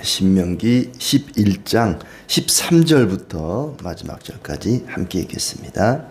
신명기 11장 13절부터 마지막 절까지 함께 읽겠습니다.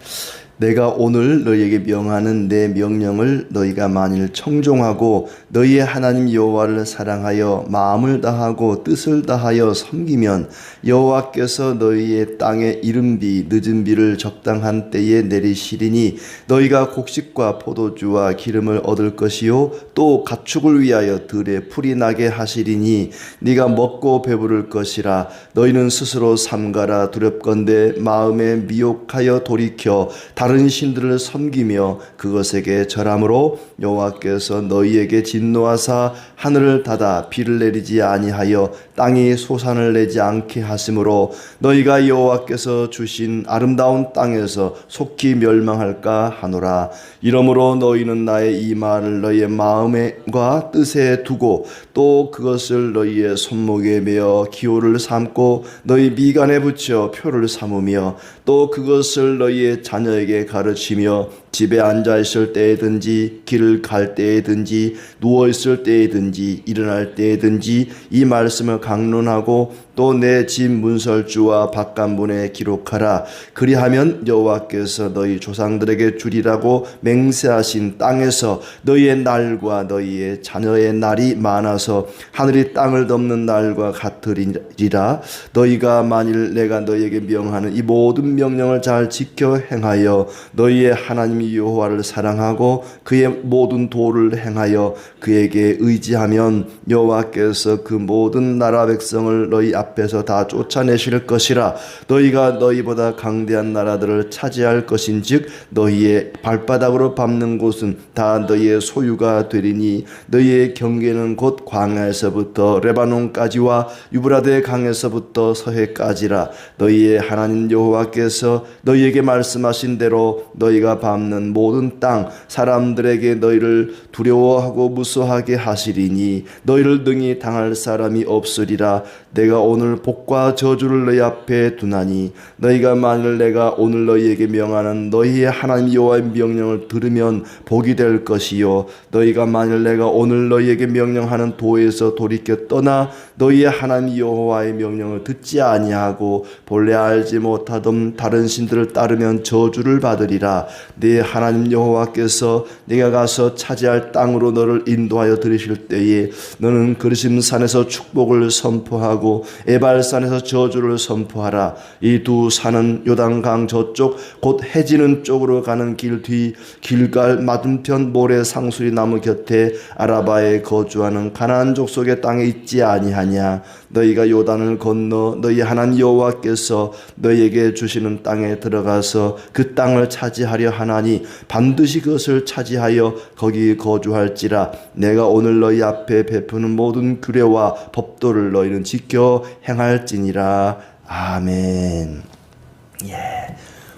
내가 오늘 너희에게 명하는 내 명령을 너희가 만일 청종하고 너희의 하나님 여호와를 사랑하여 마음을 다하고 뜻을 다하여 섬기면 여호와께서 너희의 땅에 이른 비 늦은 비를 적당한 때에 내리시리니 너희가 곡식과 포도주와 기름을 얻을 것이요 또 가축을 위하여 들에 풀이 나게 하시리니 네가 먹고 배부를 것이라. 너희는 스스로 삼가라. 두렵건대 마음에 미혹하여 돌이켜 다른 신들을 섬기며 그것에게 절함으로 여호와께서 너희에게 진노하사 하늘을 닫아 비를 내리지 아니하여 땅이 소산을 내지 않게 하심으로 너희가 여호와께서 주신 아름다운 땅에서 속히 멸망할까 하노라. 이러므로 너희는 나의 이 말을 너희의 마음과 뜻에 두고 또 그것을 너희의 손목에 메어 기호를 삼고 너희 미간에 붙여 표를 삼으며 또 그것을 너희의 자녀에게 가르치며 집에 앉아 있을 때에든지 길을 갈 때에든지 누워 있을 때에든지 일어날 때에든지 이 말씀을 강론하고 또 내 집 문설주와 바깥문에 기록하라. 그리하면 여호와께서 너희 조상들에게 주리라고 맹세하신 땅에서 너희의 날과 너희의 자녀의 날이 많아서 하늘이 땅을 덮는 날과 같으리라. 너희가 만일 내가 너희에게 명하는 이 모든 명령을 잘 지켜 행하여 너희의 하나님 여호와를 사랑하고 그의 모든 도를 행하여 그에게 의지하면 여호와께서 그 모든 나라 백성을 너희 앞에서 다 쫓아내실 것이라. 너희가 너희보다 강대한 나라들을 차지할 것인즉 너희의 발바닥으로 밟는 곳은 다 너희의 소유가 되리니 너희의 경계는 곧 광야에서부터 레바논까지와 유브라데 강에서부터 서해까지라. 너희의 하나님 여호와께서 너희에게 말씀하신 대로 너희가 밟는 모든 땅 사람들에게 너희를 두려워하고 무서워하게 하시리니 너희를 능히 당할 사람이 없으리라. 내가 오늘 복과 저주를 너희 앞에 두나니 너희가 만일 내가 오늘 너희에게 명하는 너희의 하나님 여호와의 명령을 들으면 복이 될 것이요 너희가 만일 내가 오늘 너희에게 명령하는 도에서 돌이켜 떠나 너희의 하나님 여호와의 명령을 듣지 아니하고 본래 알지 못하던 다른 신들을 따르면 저주를 받으리라. 네 하나님 여호와께서 네가 가서 차지할 땅으로 너를 인도하여 들이실 때에 너는 그르심산에서 축복을 선포하고 에발산에서 저주를 선포하라. 이 두 산은 요단강 저쪽 곧 해지는 쪽으로 가는 길 뒤 길갈 맞은편 모래 상수리 나무 곁에 아라바에 거주하는 가나안 족속의 땅에 있지 아니하냐. 너희가 요단을 건너 너희 하나님 여호와께서 너희에게 주시는 땅에 들어가서 그 땅을 차지하려 하나니 반드시 그것을 차지하여 거기 거주할지라. 내가 오늘 너희 앞에 베푸는 모든 규례와 법도를 너희는 지켜 행할지니라. 아멘.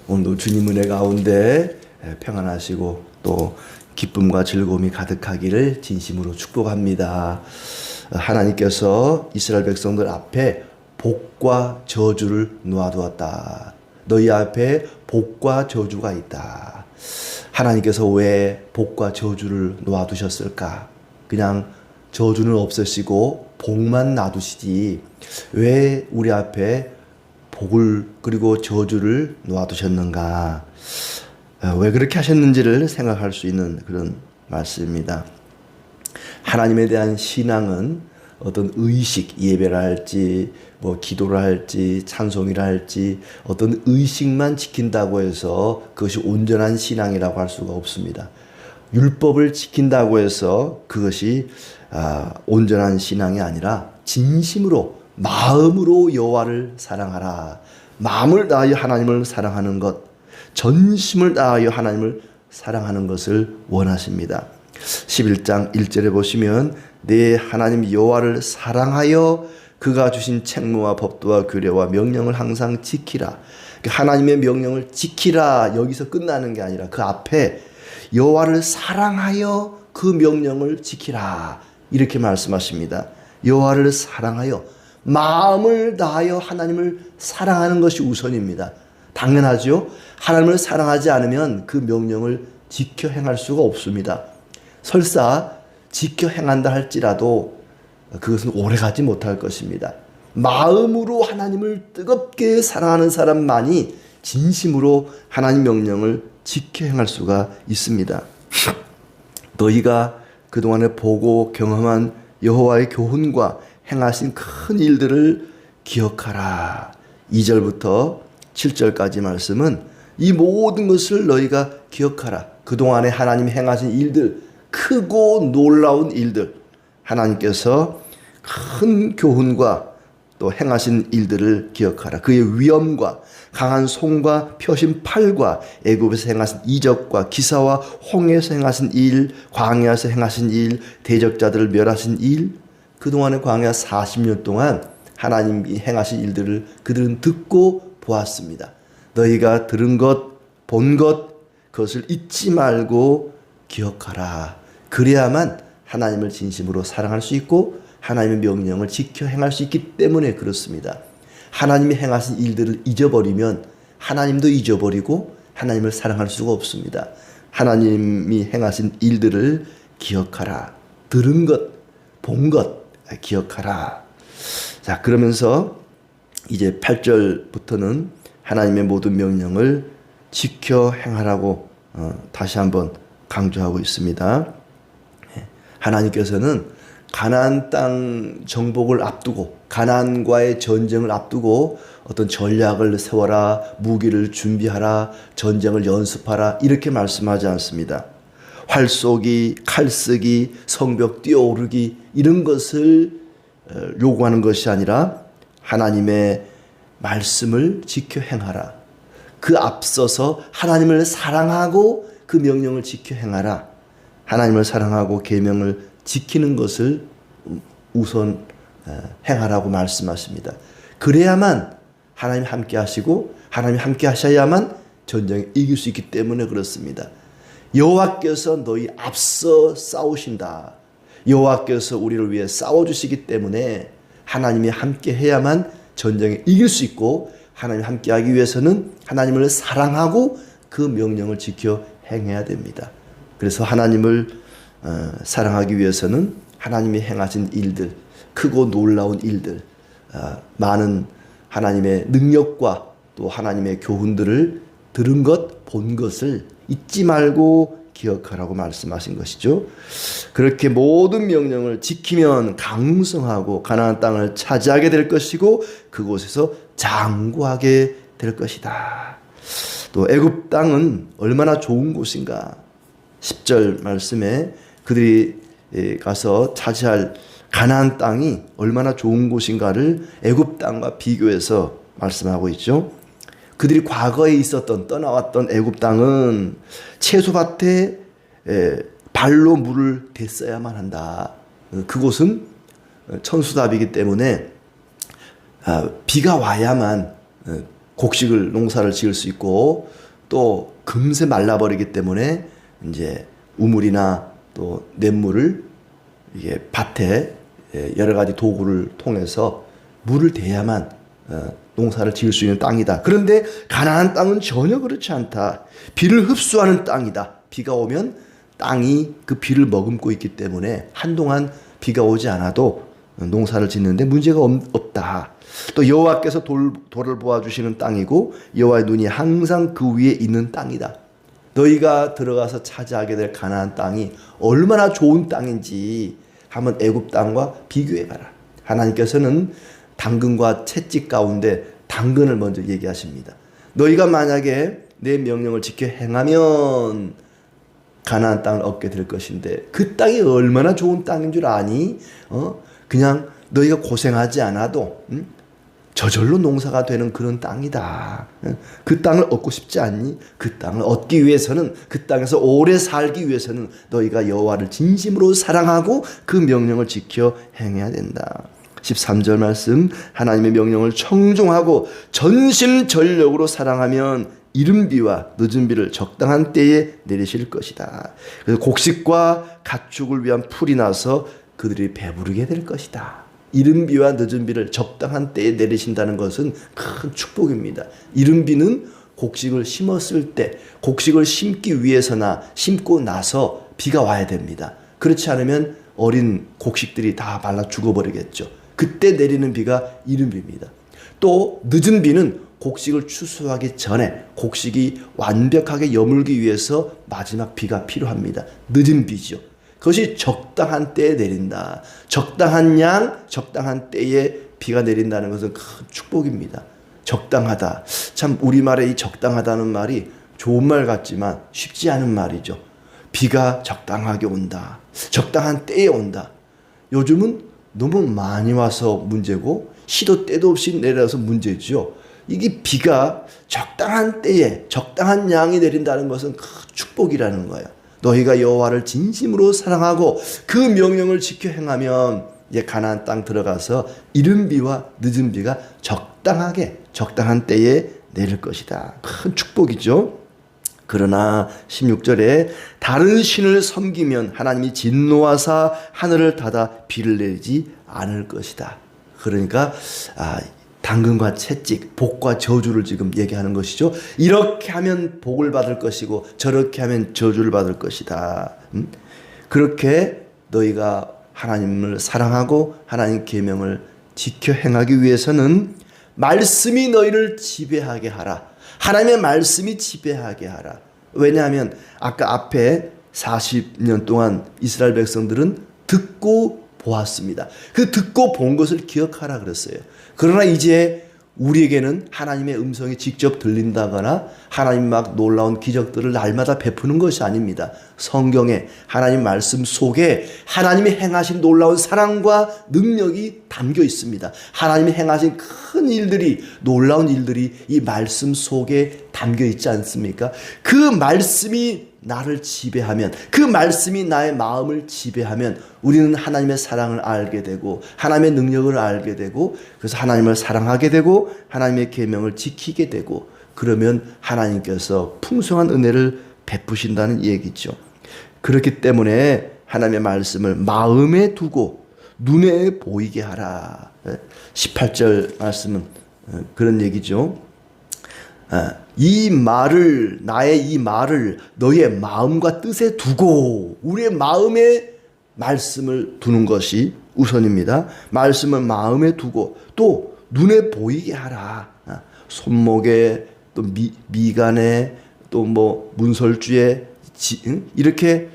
오늘도 주님 은혜 가운데 평안하시고 또 기쁨과 즐거움이 가득하기를 진심으로 축복합니다. 하나님께서 이스라엘 백성들 앞에 복과 저주를 놓아두었다. 너희 앞에 복과 저주가 있다. 하나님께서 왜 복과 저주를 놓아두셨을까? 그냥 저주는 없애시고 복만 놔두시지 왜 우리 앞에 복을 그리고 저주를 놓아두셨는가? 왜 그렇게 하셨는지를 생각할 수 있는 그런 말씀입니다. 하나님에 대한 신앙은 어떤 의식, 예배를 할지 뭐 기도를 할지 찬송이라 할지 어떤 의식만 지킨다고 해서 그것이 온전한 신앙이라고 할 수가 없습니다. 율법을 지킨다고 해서 그것이 온전한 신앙이 아니라 진심으로 마음으로 여호와를 사랑하라. 마음을 다하여 하나님을 사랑하는 것, 전심을 다하여 하나님을 사랑하는 것을 원하십니다. 11장 1절에 보시면 내 하나님 여호와를 사랑하여 그가 주신 책무와 법도와 규례와 명령을 항상 지키라. 하나님의 명령을 지키라. 여기서 끝나는 게 아니라 그 앞에 여호와를 사랑하여 그 명령을 지키라. 이렇게 말씀하십니다. 여호와를 사랑하여 마음을 다하여 하나님을 사랑하는 것이 우선입니다. 당연하죠. 하나님을 사랑하지 않으면 그 명령을 지켜 행할 수가 없습니다. 설사 지켜 행한다 할지라도 그것은 오래가지 못할 것입니다. 마음으로 하나님을 뜨겁게 사랑하는 사람만이 진심으로 하나님 명령을 지켜 행할 수가 있습니다. 너희가 그동안에 보고 경험한 여호와의 교훈과 행하신 큰 일들을 기억하라. 2절부터 7절까지 말씀은 이 모든 것을 너희가 기억하라. 그동안에 하나님이 행하신 일들, 크고 놀라운 일들, 하나님께서 큰 교훈과 또 행하신 일들을 기억하라. 그의 위엄과 강한 손과 펴신 팔과 애굽에서 행하신 이적과 기사와 홍해에서 행하신 일, 광야에서 행하신 일, 대적자들을 멸하신 일, 그동안의 광야 40년 동안 하나님이 행하신 일들을 그들은 듣고 보았습니다. 너희가 들은 것, 본 것, 그것을 잊지 말고 기억하라. 그래야만 하나님을 진심으로 사랑할 수 있고 하나님의 명령을 지켜 행할 수 있기 때문에 그렇습니다. 하나님이 행하신 일들을 잊어버리면 하나님도 잊어버리고 하나님을 사랑할 수가 없습니다. 하나님이 행하신 일들을 기억하라. 들은 것, 본 것 기억하라. 자, 그러면서 이제 8절부터는 하나님의 모든 명령을 지켜 행하라고 다시 한번 강조하고 있습니다. 하나님께서는 가나안 땅 정복을 앞두고 가나안과의 전쟁을 앞두고 어떤 전략을 세워라, 무기를 준비하라, 전쟁을 연습하라 이렇게 말씀하지 않습니다. 활 쏘기, 칼 쓰기, 성벽 뛰어오르기 이런 것을 요구하는 것이 아니라 하나님의 말씀을 지켜 행하라. 그 앞서서 하나님을 사랑하고 그 명령을 지켜 행하라. 하나님을 사랑하고 계명을 지키는 것을 우선 행하라고 말씀하십니다. 그래야만 하나님 함께 하시고 하나님 함께 하셔야만 전쟁에 이길 수 있기 때문에 그렇습니다. 여호와께서 너희 앞서 싸우신다. 여호와께서 우리를 위해 싸워주시기 때문에 하나님이 함께 해야만 전쟁에 이길 수 있고 하나님 함께 하기 위해서는 하나님을 사랑하고 그 명령을 지켜 행해야 됩니다. 그래서 하나님을 사랑하기 위해서는 하나님이 행하신 일들, 크고 놀라운 일들, 많은 하나님의 능력과 또 하나님의 교훈들을 들은 것, 본 것을 잊지 말고 기억하라고 말씀하신 것이죠. 그렇게 모든 명령을 지키면 강성하고 가나안 땅을 차지하게 될 것이고 그곳에서 장구하게 될 것이다. 또 애굽 땅은 얼마나 좋은 곳인가. 10절 말씀에 그들이 가서 차지할 가나안 땅이 얼마나 좋은 곳인가를 애굽 땅과 비교해서 말씀하고 있죠. 그들이 과거에 있었던 떠나왔던 애굽 땅은 채소밭에 발로 물을 댔어야만 한다. 그곳은 천수답이기 때문에 비가 와야만 곡식을 농사를 지을 수 있고 또 금세 말라버리기 때문에 이제 우물이나 또 냇물을 이게 밭에 여러 가지 도구를 통해서 물을 대야만 농사를 지을 수 있는 땅이다. 그런데 가나안 땅은 전혀 그렇지 않다. 비를 흡수하는 땅이다. 비가 오면 땅이 그 비를 머금고 있기 때문에 한동안 비가 오지 않아도 농사를 짓는데 문제가 없다. 또 여호와께서 돌을 보아주시는 땅이고 여호와의 눈이 항상 그 위에 있는 땅이다. 너희가 들어가서 차지하게 될 가나안 땅이 얼마나 좋은 땅인지 한번 애굽 땅과 비교해봐라. 하나님께서는 당근과 채찍 가운데 당근을 먼저 얘기하십니다. 너희가 만약에 내 명령을 지켜 행하면 가나안 땅을 얻게 될 것인데 그 땅이 얼마나 좋은 땅인 줄 아니? 그냥 너희가 고생하지 않아도 저절로 농사가 되는 그런 땅이다. 그 땅을 얻고 싶지 않니? 그 땅을 얻기 위해서는 그 땅에서 오래 살기 위해서는 너희가 여호와를 진심으로 사랑하고 그 명령을 지켜 행해야 된다. 13절 말씀 하나님의 명령을 청종하고 전심전력으로 사랑하면 이른 비와 늦은 비를 적당한 때에 내리실 것이다. 그래서 곡식과 가축을 위한 풀이 나서 그들이 배부르게 될 것이다. 이른 비와 늦은 비를 적당한 때에 내리신다는 것은 큰 축복입니다. 이른 비는 곡식을 심었을 때 곡식을 심기 위해서나 심고 나서 비가 와야 됩니다. 그렇지 않으면 어린 곡식들이 다 말라 죽어버리겠죠. 그때 내리는 비가 이른 비입니다. 또 늦은 비는 곡식을 추수하기 전에 곡식이 완벽하게 여물기 위해서 마지막 비가 필요합니다. 늦은 비죠. 그것이 적당한 때에 내린다. 적당한 양, 적당한 때에 비가 내린다는 것은 큰 축복입니다. 적당하다. 참 우리말에 이 적당하다는 말이 좋은 말 같지만 쉽지 않은 말이죠. 비가 적당하게 온다. 적당한 때에 온다. 요즘은 너무 많이 와서 문제고 시도 때도 없이 내려서 문제죠. 이게 비가 적당한 때에 적당한 양이 내린다는 것은 큰 축복이라는 거예요. 너희가 여호와를 진심으로 사랑하고 그 명령을 지켜 행하면 이제 가나안 땅 들어가서 이른 비와 늦은 비가 적당하게 적당한 때에 내릴 것이다. 큰 축복이죠. 그러나 16절에 다른 신을 섬기면 하나님이 진노하사 하늘을 닫아 비를 내리지 않을 것이다. 그러니까 당근과 채찍, 복과 저주를 지금 얘기하는 것이죠. 이렇게 하면 복을 받을 것이고 저렇게 하면 저주를 받을 것이다. 그렇게 너희가 하나님을 사랑하고 하나님 계명을 지켜 행하기 위해서는 말씀이 너희를 지배하게 하라. 하나님의 말씀이 지배하게 하라. 왜냐하면 아까 앞에 40년 동안 이스라엘 백성들은 듣고 보았습니다. 그 듣고 본 것을 기억하라 그랬어요. 그러나 이제 우리에게는 하나님의 음성이 직접 들린다거나 하나님 막 놀라운 기적들을 날마다 베푸는 것이 아닙니다. 성경에 하나님 말씀 속에 하나님이 행하신 놀라운 사랑과 능력이 담겨 있습니다. 하나님이 행하신 큰 일들이 놀라운 일들이 이 말씀 속에 담겨 있지 않습니까? 그 말씀이 나를 지배하면 그 말씀이 나의 마음을 지배하면 우리는 하나님의 사랑을 알게 되고 하나님의 능력을 알게 되고 그래서 하나님을 사랑하게 되고 하나님의 계명을 지키게 되고 그러면 하나님께서 풍성한 은혜를 베푸신다는 얘기죠. 그렇기 때문에 하나님의 말씀을 마음에 두고 눈에 보이게 하라. 18절 말씀은 그런 얘기죠. 이 말을 나의 이 말을 너희의 마음과 뜻에 두고 우리의 마음에 말씀을 두는 것이 우선입니다. 말씀을 마음에 두고 또 눈에 보이게 하라. 손목에 또 미간에 또 뭐 문설주에 이렇게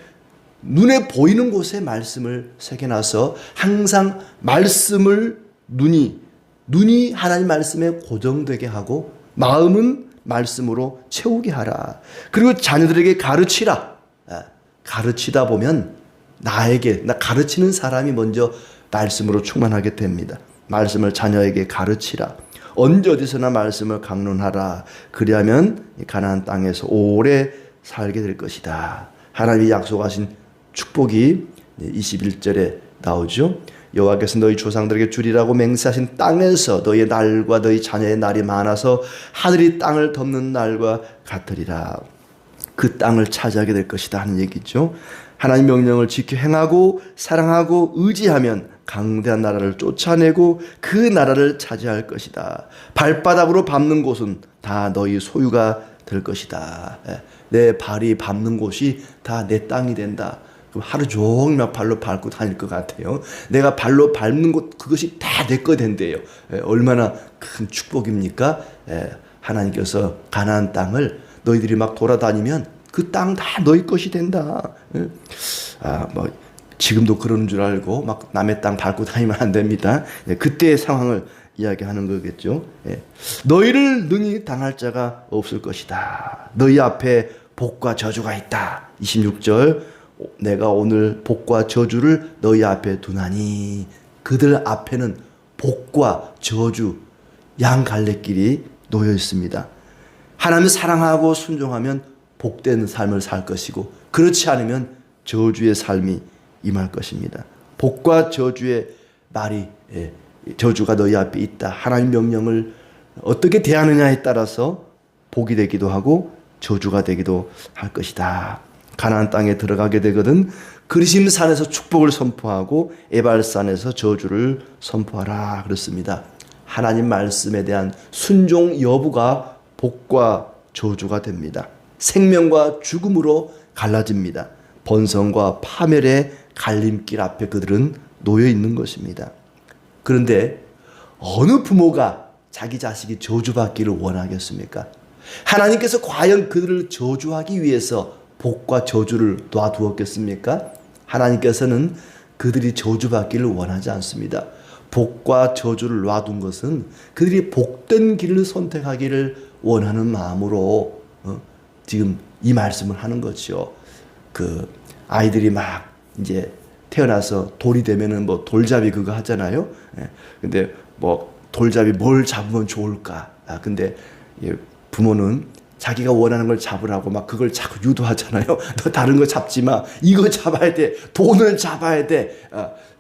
눈에 보이는 곳에 말씀을 새겨놔서 항상 말씀을 눈이 하나님 말씀에 고정되게 하고 마음은 말씀으로 채우게 하라. 그리고 자녀들에게 가르치라. 가르치다 보면 나 가르치는 사람이 먼저 말씀으로 충만하게 됩니다. 말씀을 자녀에게 가르치라. 언제 어디서나 말씀을 강론하라. 그리하면 가나안 땅에서 오래 살게 될 것이다. 하나님이 약속하신 축복이 21절에 나오죠. 여호와께서 너희 조상들에게 주리라고 맹세하신 땅에서 너희의 날과 너희 자녀의 날이 많아서 하늘이 땅을 덮는 날과 같으리라. 그 땅을 차지하게 될 것이다 하는 얘기죠. 하나님 명령을 지켜 행하고 사랑하고 의지하면 강대한 나라를 쫓아내고 그 나라를 차지할 것이다. 발바닥으로 밟는 곳은 다 너희 소유가 될 것이다. 내 발이 밟는 곳이 다 내 땅이 된다. 하루 종일 막 발로 밟고 다닐 것 같아요. 내가 발로 밟는 곳 그것이 다 내 거 된대요. 얼마나 큰 축복입니까? 하나님께서 가나안 땅을 너희들이 막 돌아다니면 그 땅 다 너희 것이 된다. 뭐 지금도 그러는 줄 알고 막 남의 땅 밟고 다니면 안 됩니다. 그때의 상황을 이야기하는 거겠죠. 너희를 능히 당할 자가 없을 것이다. 너희 앞에 복과 저주가 있다. 26절 내가 오늘 복과 저주를 너희 앞에 두나니 그들 앞에는 복과 저주 양 갈래길이 놓여 있습니다. 하나님을 사랑하고 순종하면 복된 삶을 살 것이고 그렇지 않으면 저주의 삶이 임할 것입니다. 복과 저주의 말이 저주가 너희 앞에 있다. 하나님 명령을 어떻게 대하느냐에 따라서 복이 되기도 하고 저주가 되기도 할 것이다. 가나안 땅에 들어가게 되거든 그리심산에서 축복을 선포하고 에발산에서 저주를 선포하라 그랬습니다. 하나님 말씀에 대한 순종 여부가 복과 저주가 됩니다. 생명과 죽음으로 갈라집니다. 번성과 파멸의 갈림길 앞에 그들은 놓여 있는 것입니다. 그런데 어느 부모가 자기 자식이 저주받기를 원하겠습니까? 하나님께서 과연 그들을 저주하기 위해서 복과 저주를 놔두었겠습니까? 하나님께서는 그들이 저주받기를 원하지 않습니다. 복과 저주를 놔둔 것은 그들이 복된 길을 선택하기를 원하는 마음으로 지금 이 말씀을 하는 거죠. 그 아이들이 막 이제 태어나서 돌이 되면은 뭐 돌잡이 그거 하잖아요. 근데 뭐 돌잡이 뭘 잡으면 좋을까? 근데 부모는 자기가 원하는 걸 잡으라고 막 그걸 자꾸 유도하잖아요. 너 다른 거 잡지 마. 이거 잡아야 돼. 돈을 잡아야 돼.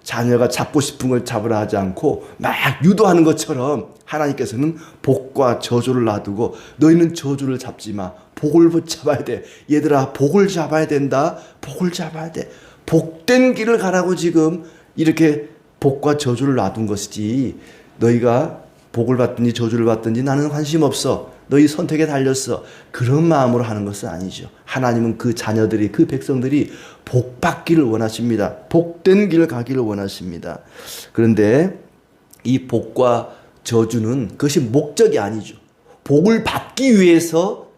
자녀가 잡고 싶은 걸 잡으라 하지 않고 막 유도하는 것처럼 하나님께서는 복과 저주를 놔두고 너희는 저주를 잡지 마. 복을 붙잡아야 돼. 얘들아, 복을 잡아야 된다. 복을 잡아야 돼. 복된 길을 가라고 지금 이렇게 복과 저주를 놔둔 것이지, 너희가 복을 받든지 저주를 받든지 나는 관심 없어. 너희 선택에 달렸어. 그런 마음으로 하는 것은 아니죠. 하나님은 그 자녀들이, 그 백성들이 복 받기를 원하십니다. 복된 길을 가기를 원하십니다. 그런데 이 복과 저주는 그것이 목적이 아니죠. 복을 받기 위해서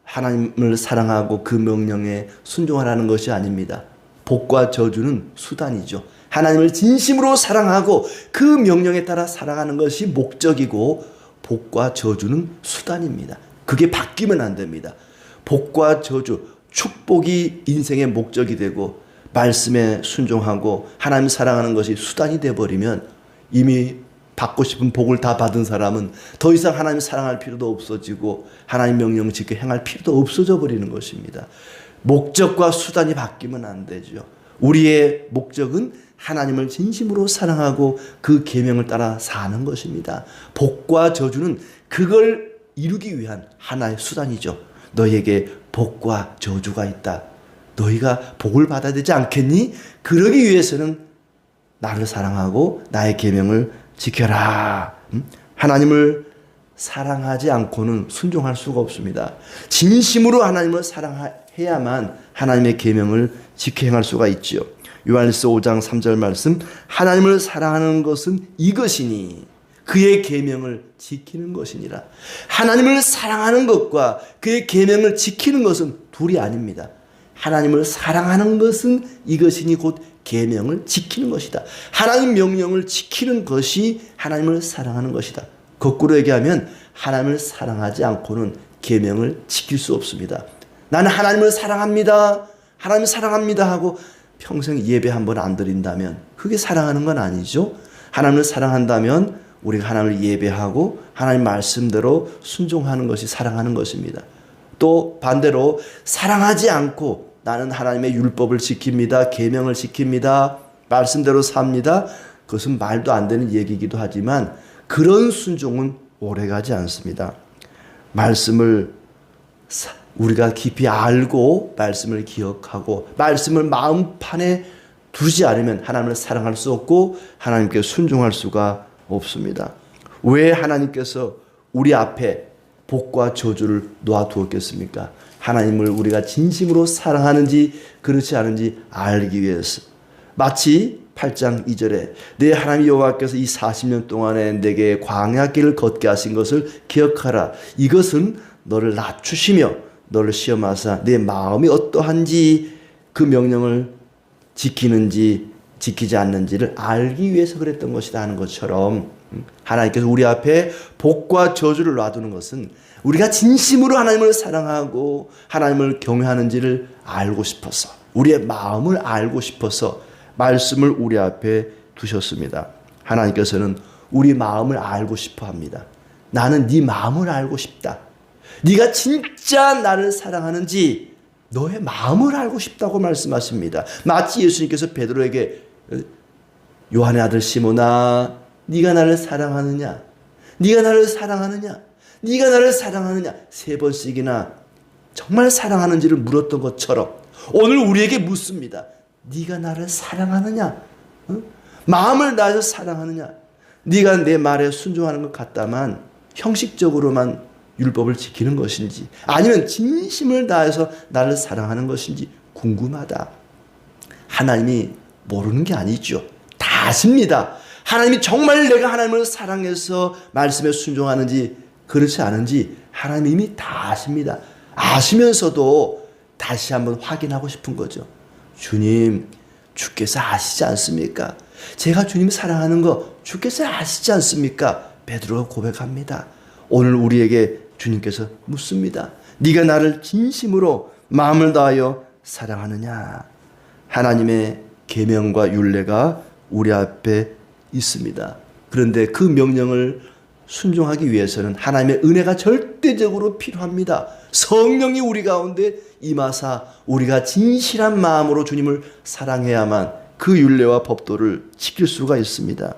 하나님을 사랑하고 그 명령에 순종하라는 것이 아닙니다. 복과 저주는 수단이죠. 하나님을 진심으로 사랑하고 그 명령에 따라 살아가는 것이 목적이고, 복과 저주는 수단입니다. 그게 바뀌면 안 됩니다. 복과 저주, 축복이 인생의 목적이 되고 말씀에 순종하고 하나님 사랑하는 것이 수단이 되어버리면 이미 받고 싶은 복을 다 받은 사람은 더 이상 하나님 사랑할 필요도 없어지고 하나님 명령 지켜 행할 필요도 없어져 버리는 것입니다. 목적과 수단이 바뀌면 안 되죠. 우리의 목적은 하나님을 진심으로 사랑하고 그 계명을 따라 사는 것입니다. 복과 저주는 그걸 이루기 위한 하나의 수단이죠. 너희에게 복과 저주가 있다. 너희가 복을 받아야 되지 않겠니? 그러기 위해서는 나를 사랑하고 나의 계명을 지켜라. 하나님을 사랑하지 않고는 순종할 수가 없습니다. 진심으로 하나님을 사랑해야만 하나님의 계명을 지켜 행할 수가 있지요. 요한일서 5장 3절 말씀, 하나님을 사랑하는 것은 이것이니 그의 계명을 지키는 것이니라. 하나님을 사랑하는 것과 그의 계명을 지키는 것은 둘이 아닙니다. 하나님을 사랑하는 것은 이것이니 곧 계명을 지키는 것이다. 하나님 명령을 지키는 것이 하나님을 사랑하는 것이다. 거꾸로 얘기하면 하나님을 사랑하지 않고는 계명을 지킬 수 없습니다. 나는 하나님을 사랑합니다. 하나님 사랑합니다 하고 평생 예배 한 번 안 드린다면 그게 사랑하는 건 아니죠. 하나님을 사랑한다면 우리가 하나님을 예배하고 하나님 말씀대로 순종하는 것이 사랑하는 것입니다. 또 반대로 사랑하지 않고 나는 하나님의 율법을 지킵니다. 계명을 지킵니다. 말씀대로 삽니다. 그것은 말도 안 되는 얘기이기도 하지만 그런 순종은 오래가지 않습니다. 말씀을 우리가 깊이 알고 말씀을 기억하고 말씀을 마음판에 두지 않으면 하나님을 사랑할 수 없고 하나님께 순종할 수가 없습니다. 왜 하나님께서 우리 앞에 복과 저주를 놓아두었겠습니까? 하나님을 우리가 진심으로 사랑하는지 그렇지 않은지 알기 위해서. 마치 8장 2절에 내 하나님 여호와께서 이 40년 동안에 내게 광야길을 걷게 하신 것을 기억하라. 이것은 너를 낮추시며 너를 시험하사 내 마음이 어떠한지 그 명령을 지키는지 지키지 않는지를 알기 위해서 그랬던 것이다 하는 것처럼, 하나님께서 우리 앞에 복과 저주를 놔두는 것은 우리가 진심으로 하나님을 사랑하고 하나님을 경외하는지를 알고 싶어서, 우리의 마음을 알고 싶어서 말씀을 우리 앞에 두셨습니다. 하나님께서는 우리 마음을 알고 싶어 합니다. 나는 네 마음을 알고 싶다. 네가 진짜 나를 사랑하는지 너의 마음을 알고 싶다고 말씀하십니다. 마치 예수님께서 베드로에게 요한의 아들 시몬아, 네가 나를 사랑하느냐? 네가 나를 사랑하느냐? 네가 나를 사랑하느냐? 3번씩이나 정말 사랑하는지를 물었던 것처럼 오늘 우리에게 묻습니다. 네가 나를 사랑하느냐? 마음을 다해서 사랑하느냐? 네가 내 말에 순종하는 것 같다만 형식적으로만 율법을 지키는 것인지 아니면 진심을 다해서 나를 사랑하는 것인지 궁금하다. 하나님이 모르는 게 아니죠. 다 아십니다. 하나님이 정말 내가 하나님을 사랑해서 말씀에 순종하는지 그렇지 않은지 하나님이 이미 다 아십니다. 아시면서도 다시 한번 확인하고 싶은 거죠. 주님, 주께서 아시지 않습니까? 제가 주님 사랑하는 거 주께서 아시지 않습니까? 베드로가 고백합니다. 오늘 우리에게 주님께서 묻습니다. 네가 나를 진심으로 마음을 다하여 사랑하느냐? 하나님의 계명과 율례가 우리 앞에 있습니다. 그런데 그 명령을 순종하기 위해서는 하나님의 은혜가 절대적으로 필요합니다. 성령이 우리 가운데 임하사 우리가 진실한 마음으로 주님을 사랑해야만 그 율례와 법도를 지킬 수가 있습니다.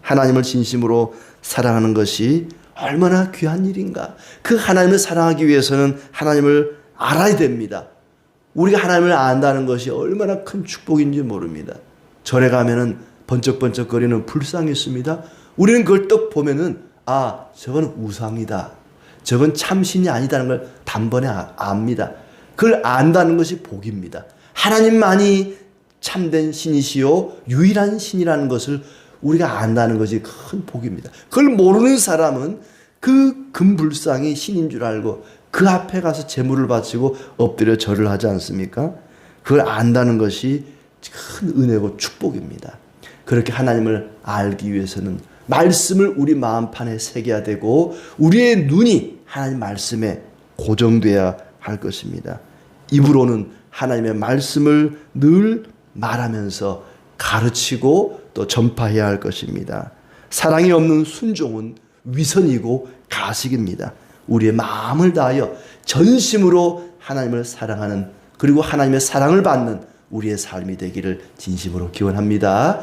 하나님을 진심으로 사랑하는 것이 얼마나 귀한 일인가. 그 하나님을 사랑하기 위해서는 하나님을 알아야 됩니다. 우리가 하나님을 안다는 것이 얼마나 큰 축복인지 모릅니다. 절에 가면은 번쩍번쩍거리는 불상이 있습니다. 우리는 그걸 딱 보면은 아, 저건 우상이다. 저건 참신이 아니다는 걸 단번에 압니다. 그걸 안다는 것이 복입니다. 하나님만이 참된 신이시요 유일한 신이라는 것을 우리가 안다는 것이 큰 복입니다. 그걸 모르는 사람은 그 금불상이 신인 줄 알고 그 앞에 가서 제물을 바치고 엎드려 절을 하지 않습니까? 그걸 안다는 것이 큰 은혜고 축복입니다. 그렇게 하나님을 알기 위해서는 말씀을 우리 마음판에 새겨야 되고 우리의 눈이 하나님 말씀에 고정돼야 할 것입니다. 입으로는 하나님의 말씀을 늘 말하면서 가르치고 또 전파해야 할 것입니다. 사랑이 없는 순종은 위선이고 가식입니다. 우리의 마음을 다하여 전심으로 하나님을 사랑하는 그리고 하나님의 사랑을 받는 우리의 삶이 되기를 진심으로 기원합니다.